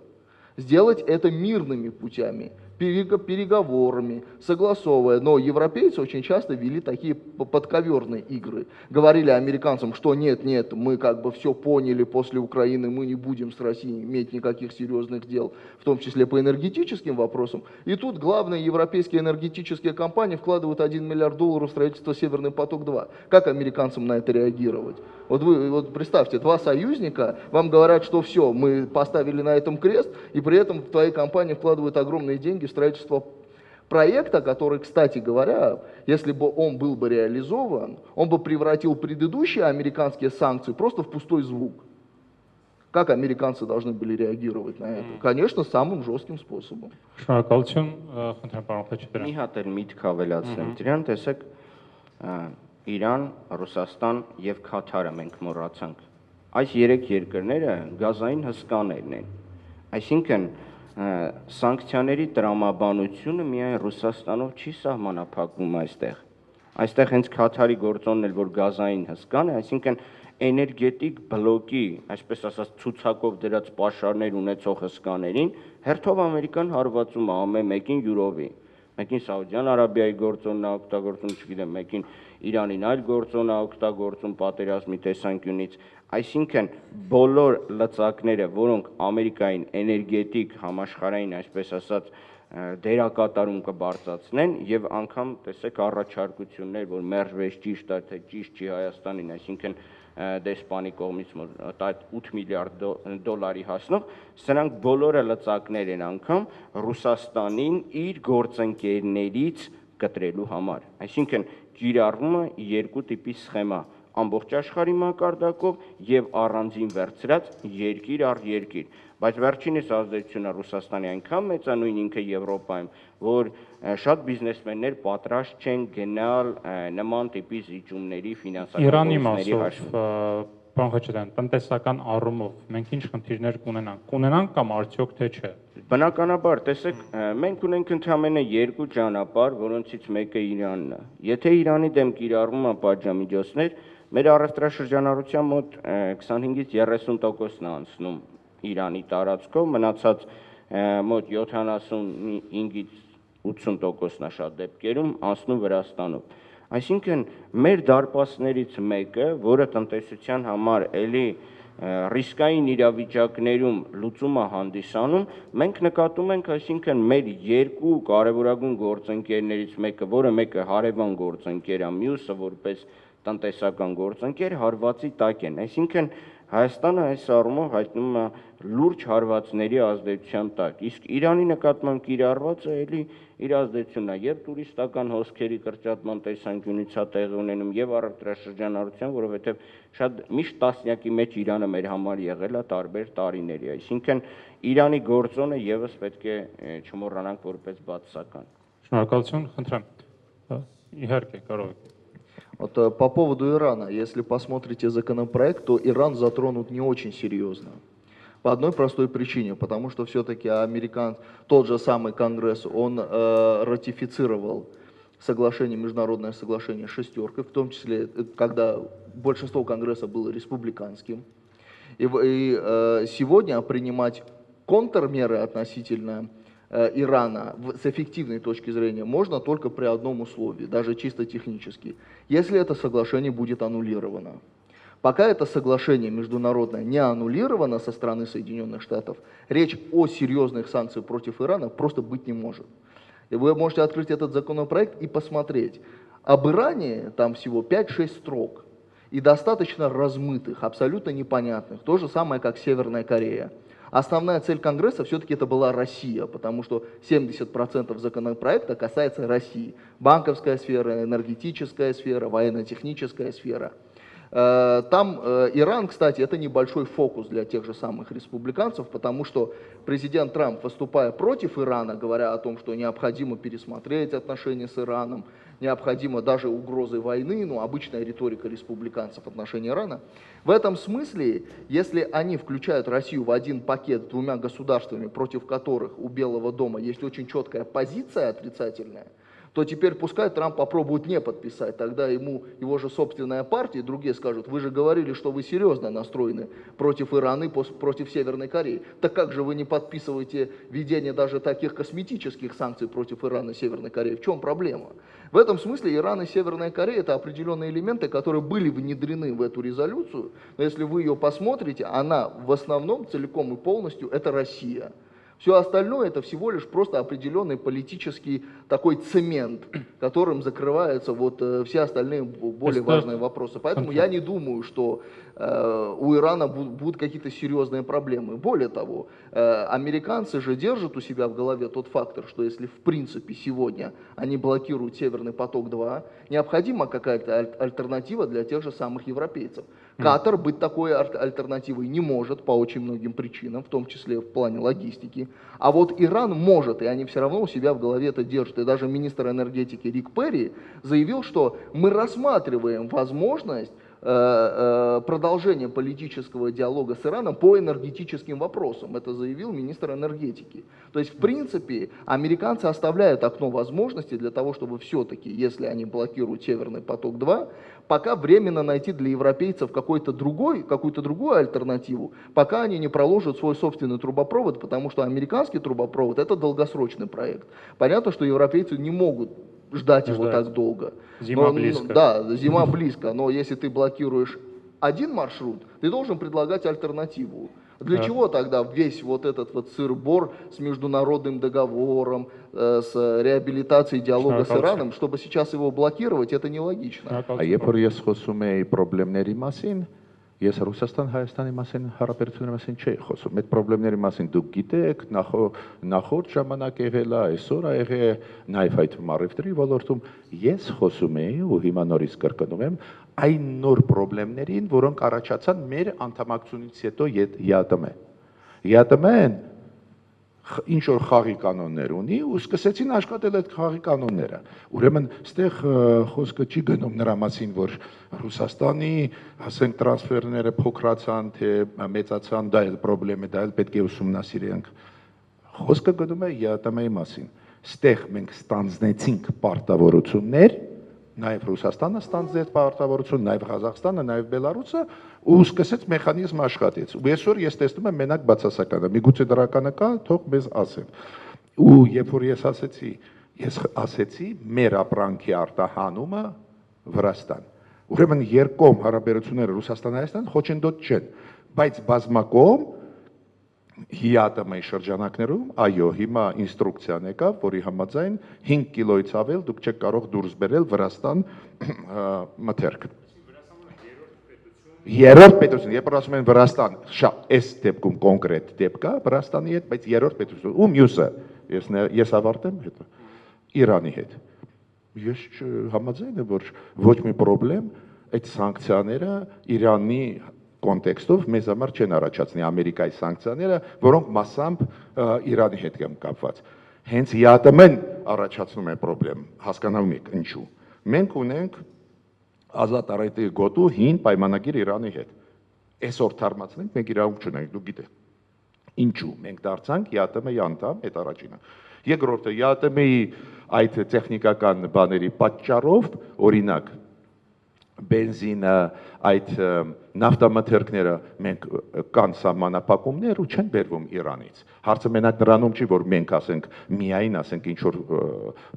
сделать это мирными путями, переговорами, согласовывая. Но европейцы очень часто вели такие подковерные игры. Говорили американцам, что нет, мы как бы все поняли после Украины, мы не будем с Россией иметь никаких серьезных дел, в том числе по энергетическим вопросам. И тут главные европейские энергетические компании вкладывают $1 миллиард в строительство Северный поток-2. Как американцам на это реагировать? Вот вы вот представьте, два союзника вам говорят, что все, мы поставили на этом крест, и при этом в твоей компании вкладывают огромные деньги в строительство проекта, который, кстати говоря, если бы он был бы реализован, он бы превратил предыдущие американские санкции просто в пустой звук. Как американцы должны были реагировать на это? Конечно, самым жестким способом. Շնորհակալություն, խնդրեմ պարոն Խաչատրյան։ Մի հատ էլ միտք ավելացնեմ դրան, տեսեք, Իրան, Ռուսաստան եւ Քաթարը մենք մոռացանք։ Այս երեք երկրները գազային հսկաներն են։ Այսինքն սանկցիաների տրամաբանությունը միայն Ռուսաստանով չի սահմանափակվում այստեղ։ Այստեղ հենց Քաթարի գործոնն էլ որ գազային հսկան է, այսինքն էներգետիկ բլոկի, այսպես ասած, ցուցակով դրած պաշարներ ունեցող հսկաներին հերթով ամերիկան հարվածում է ամեն մեկին յուրովի։ Մեկին Սաուդյան Արաբիայի գործոնն է օգտագործում, չգիտեմ, մեկին Իրանին այլ գործոն է օգտագործում պատերազմի տեսանկյունից, այսինքն բոլոր լծակները, որոնք Ամերիկային էներգետիկ համաշխարհային, այսպես ասած, դերակատարում կբարձրացնեն եւ անգամ տեսեք առաջարկություններ, որ մերժվեց ճիշտ է, թե ճիշտ չի Հայաստանին, այսինքն դեսպանի կողմից 8 միլիարդ դոլարի հասնող, սրանք բոլորը լծակներ են անգամ Ռուսաստանին իր գործընկերներից կտրելու համար։ Այսինքն կիրառվում է երկու տիպի սխեմա, ամբողջ աշխարհի մակարդակով եւ առանձին վերցրած երկիր առ երկիր, բայց վերջինիս ազդեցությունը Ռուսաստանի այնքան մեծանույն ինքը Եվրոպայում, որ շատ բիզնեսմեններ պատրաստ չեն գնալ նման տիպի զիջումների ֆինանսական Իրանի գործոնների մասով, պարոն Խաչատրյան, տնտեսական առումով մենք ինչ խնդիրներ կունենանք կամ արդյոք թե չէ։ Բնականաբար, տեսեք, մենք ունենք ընդհանրապես երկու ճանապարհ, որոնցից մեկը Իրանն է։ Եթե Իրանի դեմ կիրառվում են պատժամիջոցներ, մեր առևտրաշրջանառության մոտ 25-ից 30%-ն է անցնում Իրանի տարածքով, մնացած մոտ 75-ից 80%-ն է շատ դեպքերում անցնում Վրաստանով։ Այսինքն մեր դարպասներից մեկը, որը տնտեսության համար էլի ռիսկային իրավիճակներում լուծումը հանդիսանում, մենք նկատում ենք, այսինքն մեր երկու կարևորագույն գործընկերներից մեկը, որը մեկը հարևան գործընկեր է, մյուսը որպես տնտեսական գործընկեր հարվածի տակ են։ Այսինքն Հայաստանը այս առումով հայտնում է լուրջ հարվածների ազդեցության տակ, իսկ Իրանի նկատմամբ կիրառվածը էլի իր ազդեցությունն է եւ տուրիստական հոսքերի կրճատման տեսանկյունից է տեղի ունենում եւ առևտրաշրջանառության, որովհետեւ շատ միշտ տասնյակի մեջ Իրանը մեր համար եղել է տարբեր տարիների, այսինքն Իրանի գործոնը եւս պետք է չմոռանանք որպես բացասական։ Շնորհակալություն, խնդրեմ։ Իհարկե, կարող եք։ Вот по поводу Ирана, если посмотрите законопроект, то Иран затронут не очень серьезно. По одной простой причине, потому что все-таки тот же самый Конгресс, он ратифицировал соглашение, международное соглашение «шестеркой», в том числе, когда большинство Конгресса было республиканским. И сегодня принимать контрмеры относительно Ирана с эффективной точки зрения можно только при одном условии, даже чисто технически, если это соглашение будет аннулировано. Пока это соглашение международное не аннулировано со стороны Соединенных Штатов, речь о серьезных санкциях против Ирана просто быть не может. И вы можете открыть этот законопроект и посмотреть. Об Иране там всего 5-6 строк и достаточно размытых, абсолютно непонятных. То же самое, как Северная Корея. Основная цель Конгресса все-таки это была Россия, потому что 70% законопроекта касается России. Банковская сфера, энергетическая сфера, военно-техническая сфера. Там Иран, кстати, это небольшой фокус для тех же самых республиканцев, потому что президент Трамп, выступая против Ирана, говоря о том, что необходимо пересмотреть отношения с Ираном, необходимо даже угрозы войны, ну, обычная риторика республиканцев в отношении Ирана. В этом смысле, если они включают Россию в один пакет с двумя государствами, против которых у Белого дома есть очень четкая позиция отрицательная, то теперь пускай Трамп попробует не подписать, тогда ему его же собственная партия и другие скажут: вы же говорили, что вы серьезно настроены против Ирана и против Северной Кореи. Так как же вы не подписываете введение даже таких косметических санкций против Ирана и Северной Кореи? В чем проблема? В этом смысле Иран и Северная Корея — это определенные элементы, которые были внедрены в эту резолюцию, но если вы ее посмотрите, она в основном целиком и полностью это Россия. Все остальное это всего лишь просто определенный политический такой цемент, которым закрываются вот все остальные более важные вопросы. Поэтому я не думаю, что у Ирана будут какие-то серьезные проблемы. Более того, американцы же держат у себя в голове тот фактор, что если в принципе сегодня они блокируют Северный поток-2, необходима какая-то альтернатива для тех же самых европейцев. Катар быть такой альтернативой не может по очень многим причинам, в том числе в плане логистики. А вот Иран может, и они все равно у себя в голове это держат. И даже министр энергетики Рик Перри заявил, что мы рассматриваем возможность продолжения политического диалога с Ираном по энергетическим вопросам. Это заявил министр энергетики. То есть, в принципе, американцы оставляют окно возможностей для того, чтобы все-таки, если они блокируют Северный поток-2, пока временно найти для европейцев какую-то другую альтернативу, пока они не проложат свой собственный трубопровод, потому что американский трубопровод — это долгосрочный проект. Понятно, что европейцы не могут ждать его так долго. Зима близко. Да, зима близко, но если ты блокируешь один маршрут, ты должен предлагать альтернативу. Для чего тогда весь вот этот вот сыр-бор с международным договором, с реабилитацией диалога с Ираном, чтобы сейчас его блокировать, это нелогично. А երբ որ ես խոսում եի խնդիրների մասին, ես Ռուսաստան-Հայաստանի մասին հարաբերությունների մասին չէի խոսում։ Այդ խնդիրների մասին դուք գիտեք, նախորդ ժամանակ եղել է, այսօր է եղել, նաև այդ մարիվտրի ոլորտում ես խոսում եի ու հիմա նորից կրկնում եմ այն նոր խնդիրներին, որոնք առաջացան մեր անդամակցությունից հետո ԵԱՏՄ-ն ինչ որ խաղի կանոններ ունի ու սկսեցին աշխատել այդ խաղի կանոնները։ Ուրեմն ստեղ խոսքը չի գնում նրա մասին, որ Ռուսաստանի, ասենք, տրանսֆերները փոքրացան, թե մեծացան, դա էլ խնդրեմ է, դա էլ պետք է ուսումնասիրենք։ Խոսքը գնում է ԵԱՏՄ-ի մասին։ Ստեղ մենք ստանձնեցինք պարտավորություններ, նաև Ռուսաստանը ստանձնեց պարտավորություն, նաև Ղազախստանը, նաև Բելարուսը ու սկսեց մեխանիզմ աշխատեց։ Ու այսօր ես տեսնում եմ մենակ բացասականը, միգուցե դրականը կա, թող մեզ ասեն։ Ու երբ որ ես ասեցի մեր ապրանքի արտահանումը Վրաստան։ Ուրեմն երկկողմ հարաբերությունները Ռուսաստան-Հայաստան խոչընդոտ չեն, բայց բազմակողմ ՀԻԱՏՄ-ի շրջանակներում, այո, հիմա ինստրուկցիան եկավ, որի համաձայն 5 կիլոից ավել դուք չեք կարող դուրս բերել Վրաստան մթերք։ Երրորդ պետություն, երբ ասում են Վրաստան, այս դեպքում կոնկրետ դեպք է Վրաստանի հետ, բայց երրորդ պետություն, ու մյուսը, ես ավարտեմ հետո, Իրանի հետ։ Ես համաձայն եմ, որ ոչ մի խնդրեմ այդ սանկցիաները Իրանի կոնտեքստով մեզ համար չեն առաջացնի Ամերիկայի սանկցիաները, որոնք մասամբ Իրանի հետ են կապված։ Հենց ՀԻԱՏՄ-ն առաջացնում է խնդրեմ, հասկանալու եք ինչու։ Մենք ունենք ազատ առևտրի գոտու հին պայմանագիր Իրանի հետ։ Այսօր թարմացնենք, մենք իրավունք չունենք, դուք գիտեք։ Ինչու։ Մենք դարձանք ՀԻԱՏՄ-ի անդամ, այդ առաջինը։ Երկրորդը ՀԻԱՏՄ-ի այդ տեխնիկական բաների պատճառով, օրինակ բենզինը, այդ նավթամթերքները մենք կան սահմանափակումներ ու չեն բերվում Իրանից։ Հարցը մենակ նրանում չի, որ մենք ասենք միայն ասենք ինչ որ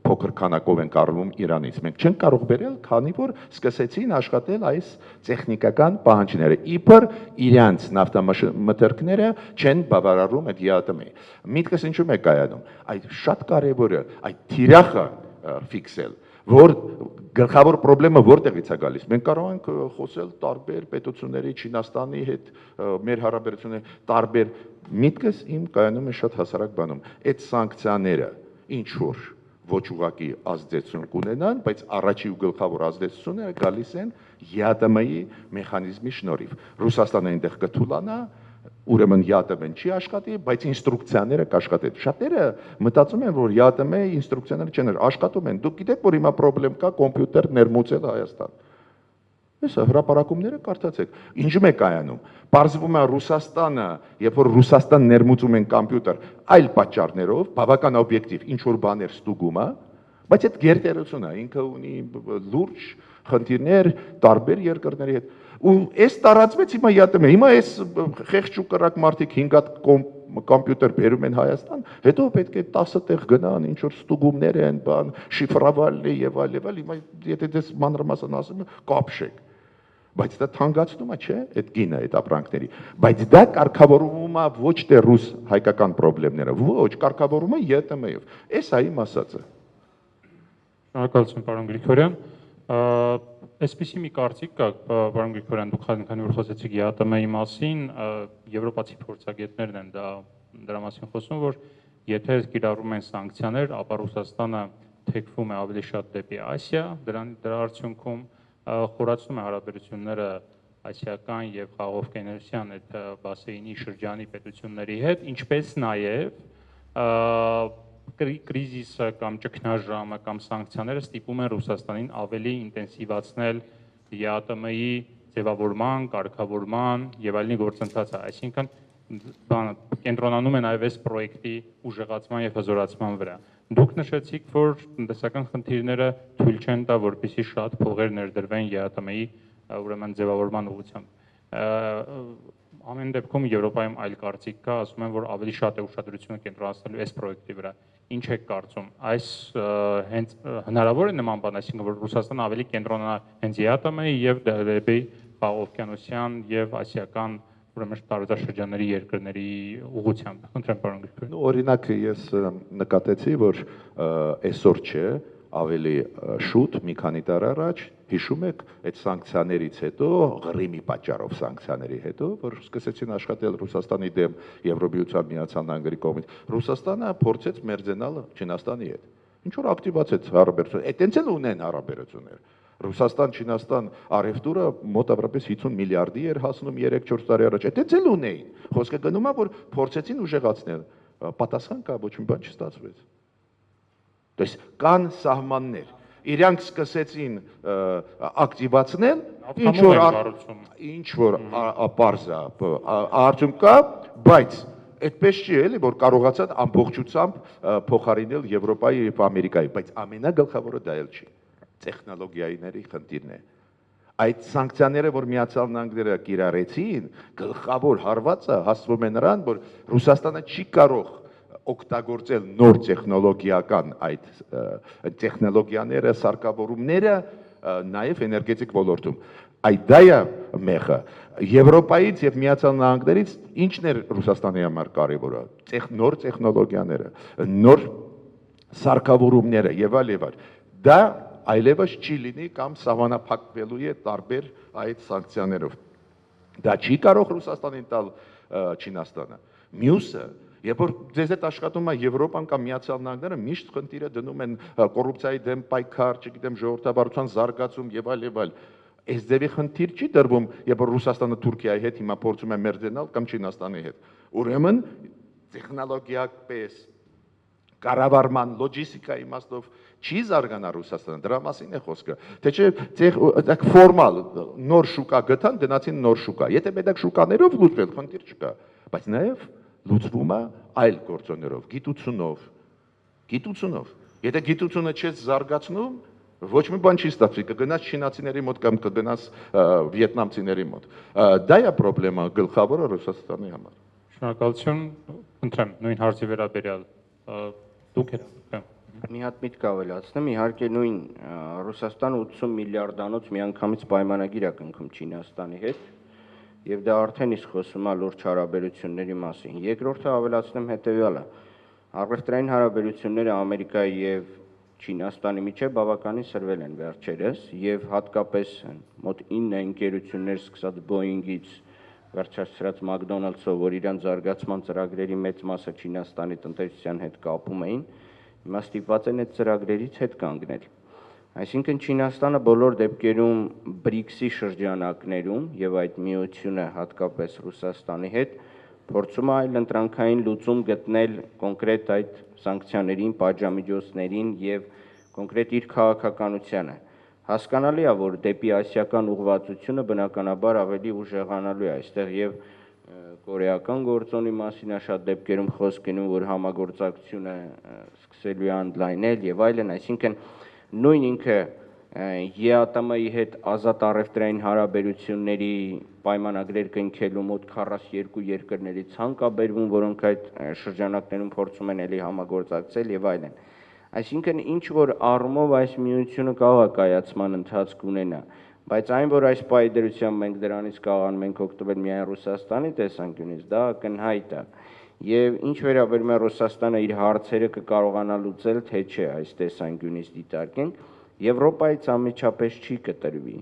փոքր քանակով են առնում Իրանից։ Մենք չենք կարող բերել, քանի որ սկսեցին աշխատել այս տեխնիկական պահանջները։ Իբր իրանց նավթամթերքները չեն բավարարում այդ ՀԻԱՏՄ-ի։ Միտքս ինչու՞մ է կայանում։ Այդ շատ կարևոր է այդ թիրախը ֆիքսել, որ գլխավոր խնդրեմը որտեղից է գալիս։ Մենք կարող ենք խոսել տարբեր պետությունների, Չինաստանի հետ, մեր հարաբերությունների տարբեր, միտքս իմ կայանում է շատ հասարակ բանում։ Այդ սանկցիաները ինչ որ ոչ ուղղակի ազդեցություն կունենան, բայց առաջի ու գլխավոր ազդեցությունները գալիս են ՀԻԱՏՄ-ի մեխանիզմի շնորհիվ։ Ռուսաստանը այնտեղ կթուլանա, ուրեմն ՀԻԱՏՄ-ն չի աշխատի, բայց ինստրուկցիաները կաշխատեն։ Շատերը մտածում են, որ ՀԻԱՏՄ-ի ինստրուկցիաները չեն աշխատում են։ Դուք գիտեք, որ հիմա խնդրեմ կա կոմպյուտեր ներմուծել Հայաստան։ Հեսա հրապարակումները կարդացեք։ Ինչու՞ է կայանում։ Պարզվում է Ռուսաստանը, երբ որ Ռուսաստան ներմուծում են կոմպյուտեր այլ պատճառներով, բավական օբյեկտիվ, ինչ որ բաներ ստուգում է, բայց այդ գերտերությունը ինքը ունի լուրջ խնդիրներ տարբեր երկրների հետ։ Ու այս տարածվեց հիմա ՀԻԱՏՄ-ը։ Հիմա այս խեղճ ու կռակ մարդիկ 5 հատ կոմպյուտեր բերում են Հայաստան, հետո պետք է 10 տեղ գնան, ինչ որ ստուգումներ են, բան, շիֆրավալն եւ այլ եւ այլ։ Հիմա եթե դες մանրամասն ասում եմ, կապշեք։ Բայց դա թանկացնում է, չէ՞, այդ գինը, այդ ապրանքների։ Բայց դա կարգավորվում է ոչ թե ռուս հայկական խնդիրները, ոչ, կարգավորվում է ՀԻԱՏՄ-ով։ Էս է իմ ասածը։ Շնորհակալություն, պարոն Գրիգորյան։ Այսպեսի մի կարծիք կա, պարոն Գրիգորյան, դուք քանի որ խոսեցիք ՀԻԱՏՄ-ի մասին, եվրոպացի փորձագետներն են դրա մասին խոսում, որ եթե կիրառում են սանկցիաներ, ապա Ռուսաստանը թեքվում է ավելի շատ դեպի Ասիա, դրա արդյունքում խորացնում է հարաբերությունները ասիական եւ խաղաղօվկիանոսյան այդ բասեինի շրջանի պետությունների հետ, ինչպես նաեւ կրիզիսը կամ ճգնաժամը կամ սանկցիաները ստիպում են Ռուսաստանին ավելի ինտենսիվացնել ՀԻԱՏՄ-ի ձևավորման, կարգավորման եւ այլնի գործընթացը, այսինքն կենտրոնանում է նաեւ այս պրոյեկտի ուժեղացման եւ հզորացման վրա։ Դուք նշեցիք, որ տնտեսական խնդիրները թույլ չեն տա, որպեսզի շատ փողեր ներդրվեն ՀԻԱՏՄ-ի ուրեմն ձևավորման ուղղությամբ։ Ամեն դեպքում Եվրոպայում այլ կարծիք կա, ասում են, որ ավելի շատ է ուշադրությունը կենտրոնացնելու այս պրոյեկտի վրա։ Ինչ եք կարծում։ Այս հենց հնարավոր է նման բան, այսինքն որ Ռուսաստանը ավելի կենտրոնանա հենց ՀԻԱՏՄ-ի եւ դեպի խաղաղօվկիանոսյան եւ ասիական ուրեմն տարածաշրջանների երկրների ուղղությամբ։ Խնդրեմ, պարոն Գրիգորյան։ Օրինակ ես նկատեցի, որ այսօր չէ, ավելի շուտ մի քանի տարի առաջ հիշում եք այդ սանկցիաներից հետո Ղրիմի պատճառով սանկցիաների հետո որ սկսեցին աշխատել Ռուսաստանի դեմ Եվրոմիության Միացյալ Նահանգների կողմից Ռուսաստանը փորձեց մերձենալ Չինաստանի հետ ինչ որ ակտիվացեց հարաբերությունները այդտենց էլ ունեն հարաբերություններ Ռուսաստան-Չինաստան առևտուրը մոտավորապես 50 միլիարդի էր հասնում 3-4 տարի առաջ այդտենց էլ ունեին խոսքը գնում է որ փորձեցին ուժեղացնել պատասխան կա ոչ մի բան չստացվեց То есть կան սահմաններ իրանք սկսեցին ակտիվացնել ինչ որ ապարզա արդյունք կա բայց այդպես չի էլի որ կարողացան ամբողջությամբ փոխարինել Եվրոպայի եւ Ամերիկայի բայց ամենագլխավորը դա էլ չի տեխնոլոգիաների խնդիրն է այդ սանկցիաները որ Միացյալ Նահանգները կիրառեցին գլխավոր հարվածը հասվում է նրան որ Ռուսաստանը չի կարող օգտագործել նոր տեխնոլոգիական այդ տեխնոլոգիաները, սարքավորումները նաև էներգետիկ ոլորտում։ Այդ դա է մեղը։ Եվրոպայից եւ Միացյալ Նահանգներից ինչն է Ռուսաստանի համար կարևորը։ Նոր տեխնոլոգիաները, նոր սարքավորումները եւ այլ։ Դա այլևս չի լինի կամ սահմանափակվելու է տարբեր այդ սանկցիաներով։ Դա չի կարող Ռուսաստանին տալ Չինաստանը։ Մյուսը, երբ որ ձեզ հետ աշխատում է Եվրոպան կամ Միացյալ Նահանգները, միշտ խնդիրը դնում են կոռուպցիայի դեմ պայքար, չգիտեմ, ժողովրդավարության զարգացում եւ այլ։ Այս ձևի խնդիր չի դրվում, երբ որ Ռուսաստանը Թուրքիայի հետ հիմա փորձում է մերձենալ կամ Չինաստանի հետ։ Ուրեմն տեխնոլոգիապես կառավարման լոջիստիկայի իմաստով չի զարգանա Ռուսաստանը, դրա մասին է խոսքը։ Թե չէ ֆորմալ նոր շուկա գտան, դնացին նոր շուկա։ Եթե պետք շուկաներով լուծվել, խնդիր չկա, բայց նաև լուծվում է այլ գործոններով, գիտությունով։ Եթե գիտությունը չես զարգացնում, ոչ մի բան չի ստացվի, կգնաս չինացիների մոտ կամ կգնաս վիետնամցիների մոտ։ Դա է խնդրեմը գլխավորը Ռուսաստանի համար։ Շնորհակալություն, խնդրեմ, նույն հարցի վերաբերյալ դուք եք։ Մի հատ միտք ավելացնեմ, իհարկե նույն Ռուսաստանը 80 միլիարդանոց միանգամից պայմանագիր է կնքում Չինաստանի հետ, եւ դա արդեն իսկ խոսում է լուրջ հարաբերությունների մասին։ Երկրորդը ավելացնեմ հետեւյալը. առևտրային հարաբերությունները Ամերիկայի եւ Չինաստանի միջև բավականին սրվել են վերջերս եւ հատկապես մոտ 9 ընկերություններ սկսած Boeing-ից վերջացրած McDonald's-ով, որ իրան զարգացման ծրագրերի մեծ մասը Չինաստանի տնտեսության հետ կապում էին, հիմա ստիպված են այդ ծրագրերից հետ կանգնել։ Այսինքն Չինաստանը բոլոր դեպքերում BRICS-ի շրջանակներում եւ այդ միությունը հատկապես Ռուսաստանի հետ փորձում է այլ ընտրանքային լուծում գտնել կոնկրետ այդ սանկցիաներին, պատժամիջոցներին եւ կոնկրետ իր քաղաքականությանը։ Հասկանալի է, որ դեպի ասիական ուղղվածությունը բնականաբար ավելի ուժեղանալու է այստեղ եւ կորեական գործոնի մասին է շատ դեպքերում խոսք գնում, որ համագործակցությունը սկսելու է ընդլայնել եւ այլն, այսինքն նույն ինքը ԵԱՏՄ-ի հետ ազատ առևտրային հարաբերությունների պայմանագրեր կնքելու մոտ 42 երկրների ցանկ է բերվում, որոնք այդ շրջանակներում փորձում են էլի համագործակցել եւ այլն։ Այսինքն ինչ որ առումով այս միությունը կարող է կայացման ընթացք ունենա, բայց այն որ այս պայդրությամբ մենք դրանից կարողանում ենք օգտվել միայն Ռուսաստանի տեսանկյունից, դա ակնհայտ է։ Եվ ինչ վերաբերում է Ռուսաստանը իր հարցերը կկարողանա լուծել, թե չէ այս տեսանկյունից դիտարկենք, Եվրոպայից անմիջապես չի կտրվի,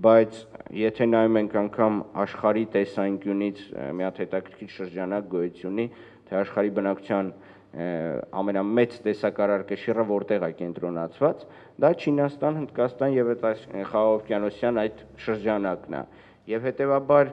բայց եթե նայում ենք անգամ աշխարհի տեսանկյունից մի հատ հետաքրքիր շրջանակ գոյություն ունի, թե աշխարհի բնակչության ամենամեծ տեսակարար որտեղ է կենտրոնացված, դա Չինաստան, Հնդկաստան եւ այդ խաղաղօվկիանոսյան այդ շրջանակն է։ Եվ հետեւաբար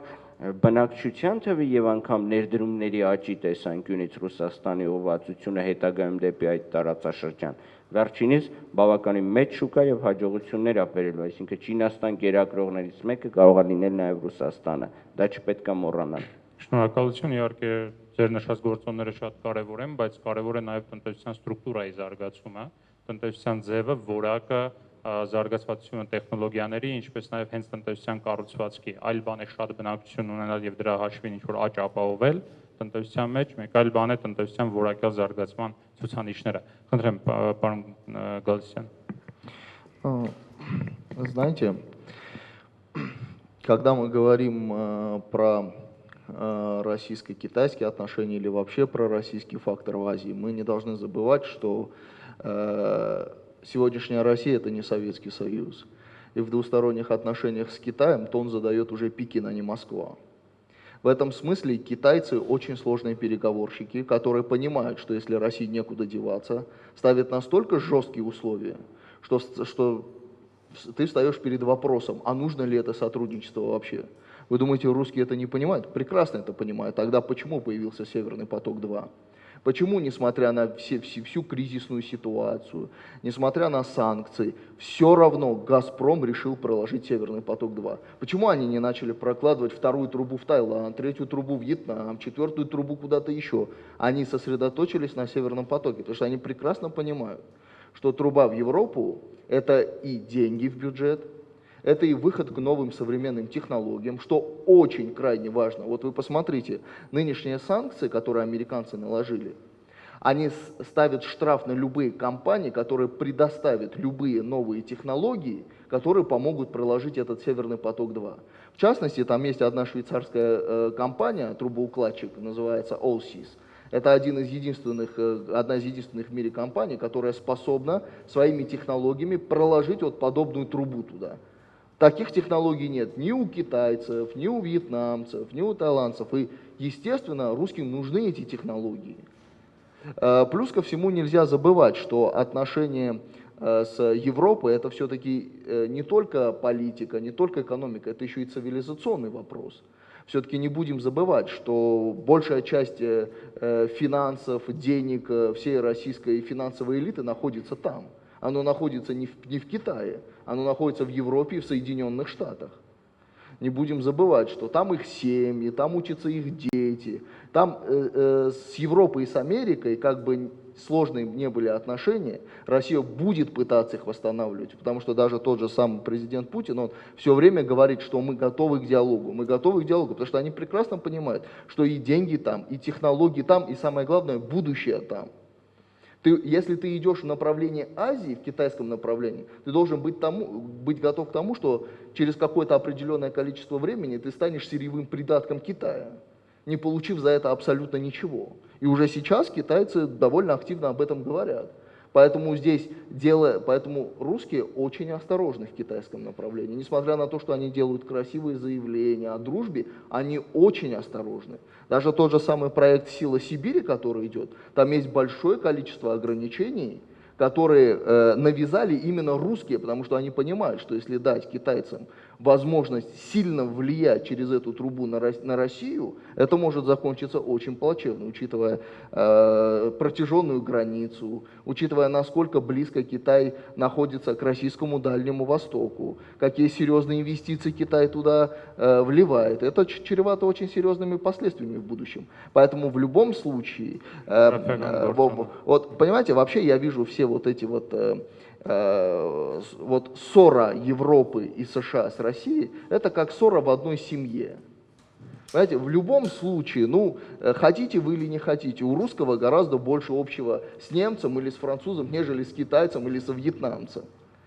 բնակչության թվի եւ անգամ ներդրումների աճի տեսանկյունից Ռուսաստանի ուղղվածությունը հետագայում դեպի այդ տարածաշրջան վերջինիս բավականին մեծ շուկա եւ հաջողություններ ա բերելու, այսինքն Չինաստան գերակրողներից մեկը կարող է լինել նաեւ Ռուսաստանը, դա չպետք է մոռանալ։ Շնորհակալություն, իհարկե ձեր նշած գործոնները շատ կարևոր են, բայց կարևոր է նաեւ տնտեսության ստրուկտուրայի զարգացումը, տնտեսության ձևը, որակը, զարգացվածությունը տեխնոլոգիաների, ինչպես նաեւ հենց տնտեսության կառուցվածքի, այլ բան է շատ բնակչություն ունենալ եւ դրա հաշվին ինչ որ աճ ապահովել տնտեսության մեջ, մեկ այլ բան է տնտեսության որակյալ զարգացման ցուցանիշները։ Խնդրեմ, պարոն Գալստյան։ Знаете, когда мы говорим про российско-китайские отношения или вообще про российский фактор в Азии, мы не должны забывать, что сегодняшняя Россия – это не Советский Союз. И в двусторонних отношениях с Китаем тон задает уже Пекин, а не Москва. В этом смысле китайцы очень сложные переговорщики, которые понимают, что если России некуда деваться, ставят настолько жесткие условия, что ты встаешь перед вопросом, а нужно ли это сотрудничество вообще. Вы думаете, русские это не понимают? Прекрасно это понимают. Тогда почему появился Северный поток-2? Почему, несмотря на всю кризисную ситуацию, несмотря на санкции, все равно «Газпром» решил проложить «Северный поток-2»? Почему они не начали прокладывать вторую трубу в Таиланд, третью трубу в Вьетнам, четвертую трубу куда-то еще? Они сосредоточились на «Северном потоке», потому что они прекрасно понимают, что труба в Европу – это и деньги в бюджет, это и выход к новым современным технологиям, что очень крайне важно. Вот вы посмотрите, нынешние санкции, которые американцы наложили, они ставят штраф на любые компании, которые предоставят любые новые технологии, которые помогут проложить этот Северный поток-2. В частности, там есть одна швейцарская компания, трубоукладчик, называется Allseas. Это одна из единственных в мире компаний, которая способна своими технологиями проложить вот подобную трубу туда. Таких технологий нет ни у китайцев, ни у вьетнамцев, ни у таиландцев. И, естественно, русским нужны эти технологии. Плюс ко всему нельзя забывать, что отношения с Европой это все-таки не только политика, не только экономика, это еще и цивилизационный вопрос. Все-таки не будем забывать, что большая часть финансов, денег всей российской финансовой элиты находится там. Оно находится не в Китае, оно находится в Европе и в Соединенных Штатах. Не будем забывать, что там их семьи, там учатся их дети. Там с Европой и с Америкой, как бы сложные не были отношения, Россия будет пытаться их восстанавливать. Потому что даже тот же самый президент Путин, он все время говорит, что мы готовы к диалогу. Мы готовы к диалогу, потому что они прекрасно понимают, что и деньги там, и технологии там, и самое главное, будущее там. Если ты идешь в направлении Азии, в китайском направлении, ты должен быть готов к тому, что через какое-то определенное количество времени ты станешь сырьевым придатком Китая, не получив за это абсолютно ничего. И уже сейчас китайцы довольно активно об этом говорят. Поэтому поэтому русские очень осторожны в китайском направлении. Несмотря на то, что они делают красивые заявления о дружбе, они очень осторожны. Даже тот же самый проект «Сила Сибири», который идет, там есть большое количество ограничений, которые навязали именно русские, потому что они понимают, что если дать китайцам возможность сильно влиять через эту трубу на Россию, это может закончиться очень плачевно, учитывая протяженную границу, учитывая, насколько близко Китай находится к российскому Дальнему Востоку, какие серьезные инвестиции Китай туда вливает. Это чревато очень серьезными последствиями в будущем. Поэтому в любом случае, вот понимаете, вообще я вижу все вот эти ссора Европы и США с Россией, это как ссора в одной семье. Понимаете, в любом случае, хотите вы или не хотите, у русского гораздо больше общего с немцем или с французом, нежели с китайцем или со вьетнамцем.